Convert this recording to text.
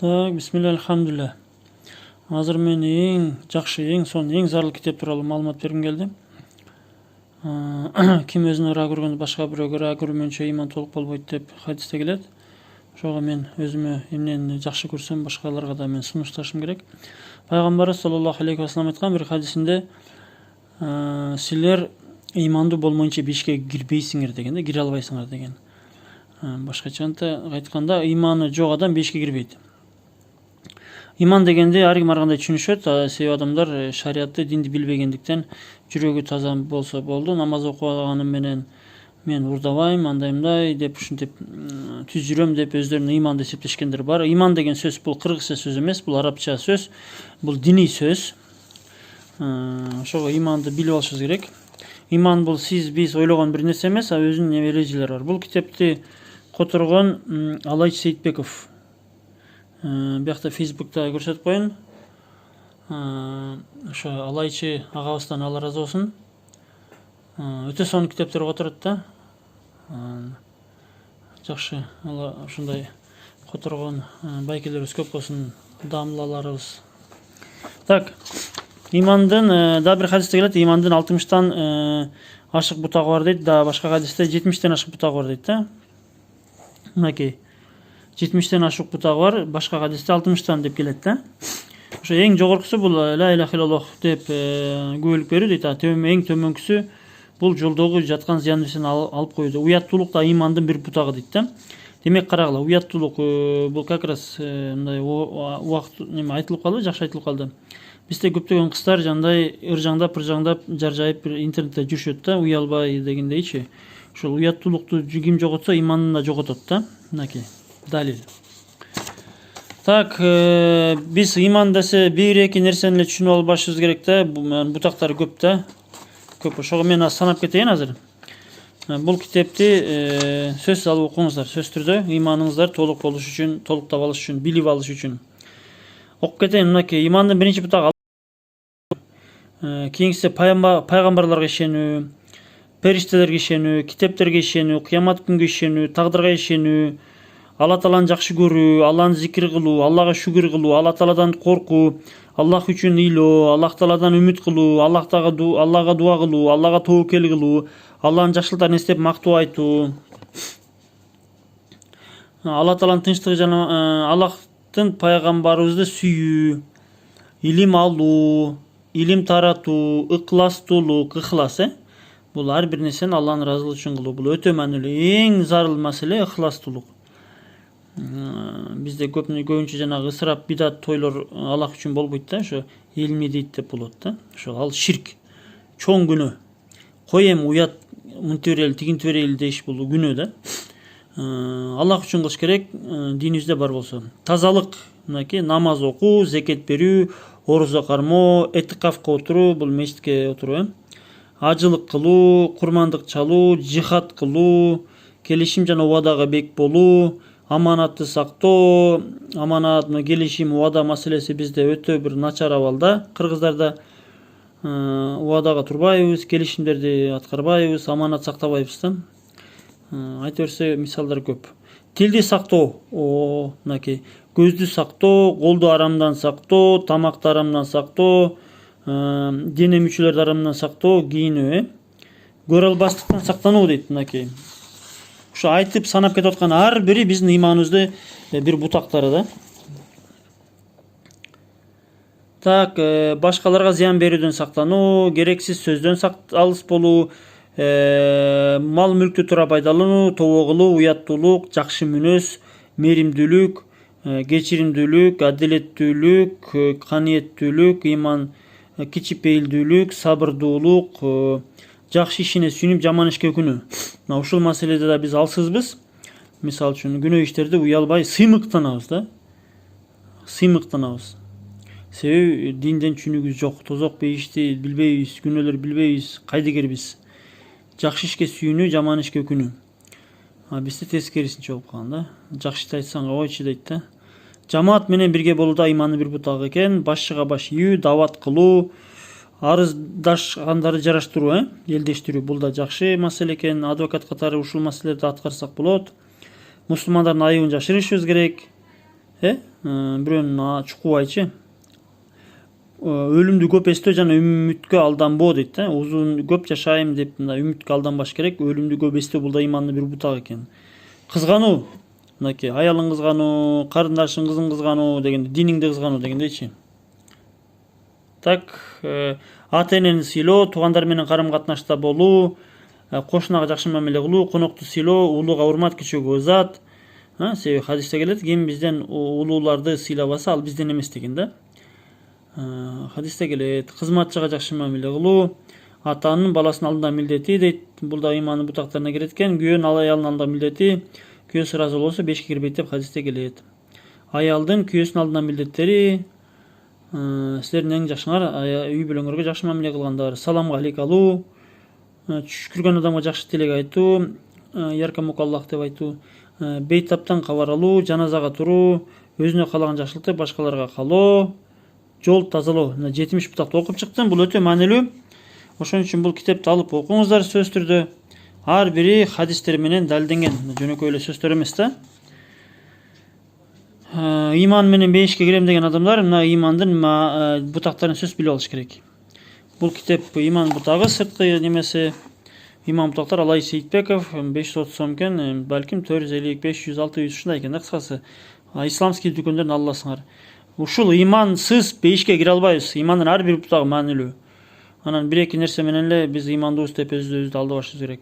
Так, бисмилля, алхамдулилля. Азыр мен ең жакшы, ең зарыл китеп тууралуу маалымат бергим келди. Ким өзүнө ыра көргөндө башка бирөөгө ыра көрмөйүнчө иман толук болбойт деп хадисте келет. Ошого мен өзүмө эмнени жакшы көрсөм, башкаларга да мен сунушташым керек. Пайгамбарыбыз саллаллаху алейхи вассалам айткан бир хадисинде силер имандуу болмоюнча бешикке кирбейсиңер деген, кире албайсыңар деген. Башкача айтканда, иманы жок адам бешикке кирбейт. Иман дегенде ар ким ар кандай түшүнүшөт. Себеби адамдар шариатты, динди билбегендиктен жүрөгү таза болсо болду, намаз окуганым менен мен урдабайм, андай деп ушинтип түз жүрөм деп өздөрүнүн иманды эсептешкендер бар. Иман деген сөз бул кыргызча сөз эмес, бул арабча сөз, бул диний сөз. Ошого иманды билип алышыбыз керек. Иман бул биз ойлогон бир нерсе эмес, өзүнүн эрежелери бар. Бул китепти которгон Алайч Сейитбеков. Биякта Фейсбукта көрсөтүп коеюн. Ошо Алайчы агабыздан Алла ыраазы болсун. Өтө сонун китептер которот да. Жакшы, Алла ушундай которгон байкелерибиз көп болсун, дамлаларыбыз. Так, имандын да бир хадисте келет, имандын 60тан ашык бутагы бар дейт, да башка хадисте 70тен ашык бутагы бар дейт да. Мынакей 70тен ашык бутагы бар, башка хадисте 60тан деп келет да. Ошо эң жогоркусу бул ла иляха иллаллах деп күбөлүк берүү дейт. Эң төмөнкүсү бул жолдогу жаткан зыян нерсени алып коюу. Уяттуулук да имандын бир бутагы дейт да. Демек карагыла, уяттуулук бул как раз мындай убакыт неме айтылып калды, жакшы айтылып калды. Бизде көптөгөн кыздар жандай ыржаңдап жаржайып интернетте жүрүшөт да, уялбай дегендейчи. Ошол уяттуулукту ким жоготсо, иманын да жоготот да. Мынакей далил. Так, биз иман десе бир-эки нерсени эле түшүнүп албашыбыз керек да. Бутактары көп да. Көп. Ошого мен санап кетейин азыр. Бул китепти сөз алып окуңуздар, сөз түрдө иманыңыздар толук болуш үчүн, толуктап алыш үчүн, билип алыш үчүн. Окуп кетейин. Мынакей имандын биринчи бутагы кийинкиси пайгамбарларга ишенүү, периштелерге ишенүү, китептерге ишенүү, кыямат күнгө ишенүү, тагдырга ишенүү, Алла Тааланы жакшы көрүү, Алланы зикир кылуу, Аллага шүгүр кылуу, Алла Тааладан коркуу, Аллах үчүн ыйлоо, Аллах Тааладан үмүт кылуу, Аллага дуа кылуу, Аллага тоокел кылуу, Алланын жакшылыктарын эстеп мактоо айтуу, Алла Тааланын тынчтыгы жана Аллахтын пайгамбарыбызды сүйүү, илим алуу, илим таратуу, ыкластуулук, ыхлас. Бул ар бир нерсени Алланын ыраазылыгы үчүн кылуу. Бул өтө маанилүү, эң зарыл маселе ыхластуулук. Бизде көбүнчө жанагы ысырап бидат тойлор Аллах үчүн болбойт да, ошо элми дейт деп болот да. Ошо ал ширк, чоң күнөө. Кой эми уят мынтип берели, тигинтип берели деш бул күнөө да. Аллах үчүн кылыш керек, динибизде бар болсо. Тазалык, мынакей намаз окуу, зекет берүү, оруза кармоо, этикафка отуруу, бул мечитке отуруу, ажылык кылуу, курмандык чалуу, жихад кылуу, келишим жана убадага бек болуу, аманатты сактоо. Аманат, келишим, убада маселеси бизде өтө бир начар абалда. Кыргыздарда убадага турбайбыз, келишимдерди аткарбайбыз, аманат сактабайбыз да. Айта берсе мисалдар көп. Тилди сактоо, мынакей көздү сактоо, колду арамдан сактоо, тамакты арамдан сактоо, дене мүчөлөрдү арамдан сактоо, кийинүү, көрө албастыктан сактануу дейт мынакей. Ошо айтып санап кетип аткан ар бири биздин иманыбызды бир бутактары да. Так, башкаларга зыян берүүдөн сактануу, керексиз сөздөн алыс болуу, мал мүлктү туура пайдалануу, тобо кылуу, уяттуулук, жакшы мүнөз, меримдүүлүк, кечиримдүүлүк, адилеттүүлүк, каниеттүүлүк, иман, кичипейилдүүлүк, сабырдуулук, жакшы ишине сүйүнүп, жаман ишке өкүнүү. Ушул маселеде да биз алсызбыз. Мисалы үчүн күнөө иштерде уялбай сыймыктанабыз да. Сыймыктанабыз. Себеби динден түшүнүгүбүз жок, тозок бейишти билбейбиз, күнөөлөр билбейбиз, кайдыгербиз. Жакшы ишке сүйүнүү, жаман ишке өкүнүү. Бизде тескерисинче болуп калган да. Жакшы ишти айтсаң ойчу дейт да. Жамаат менен бирге болуу да имандын бир бутагы экен. Башчыга баш ийүү, дават кылуу, арыздашкандарды жараштыруу, элдештирүү, бул да жакшы маселе экен. Адвокат катары ушул маселелерди аткарсак болот. Мусулмандардын айыбын жашырышыбыз керек. Бирөөнүн чукубайчы. Өлүмдү көп эстөө жана үмүткө алданбоо дейт да. Узун көп жашайм деп мындай үмүткө алданбаш керек. Өлүмдү көп эстөө бул да имандын бир бутагы экен. Кызгануу, мынакей аялың кызгануу, карындашың кызың кызгануу дегенде, диниңди кызгануу дегендейчи. Так, ата энени сыйлоо, туугандар менен карым-катнашта болуу, кошунага жакшы мамиле кылуу, конокту сыйлоо, улууга урмат, кичүүгө ызат. Себеби хадисте келет, ким бизден улууларды сыйлабаса, ал бизден эмес деген да. Хадисте келет, кызматчыга жакшы мамиле кылуу, атанын баласынын алдында милдети дейт. Бул да имандын бутактарына кирет экен. Күйөөнүн аялынын алдында милдети, күйөөсү ыраазы болбосо бешке кирбейт деп хадисте келет. Аялдын күйөөсүнүн алдында милдеттери, силердин эң жакшыңар үй бүлөңөргө жакшы мамиле кылгандар, саламга алейк алуу, түш көргөн адамга жакшы тилек айтуу, яркамукаллах деп айтуу, бейтаптан кабар алуу, жаназага туруу, өзүнө каалаган жакшылыкты башкаларга каалоо, жол тазалоо. 70 бутакты окуп чыктым. Бул өтө маанилүү. Ошон үчүн бул китепти алып окуңуздар сөзсүз түрдө. Ар бири хадистер менен далилденген. Жөнөкөй эле сөздөр эмес да. Иман менен бейишке кирем деген адамдар мына имандын бутактарын сөз билип алыш керек. Бул китеп иман бутагы, сырткы немеси иман бутактар Алай Сейитбеков 530 сом экен, балким 450, 500, 600 ушундай экен да кыскасы. Исламский дүкөндөрдөн ала аласыңар. Ушул имансыз бейишке кире албайбыз. Имандын ар бир бутагы маанилүү. Анан бир эки нерсе менен эле биз имандуубуз деп өзүбүздү алдабашыбыз керек.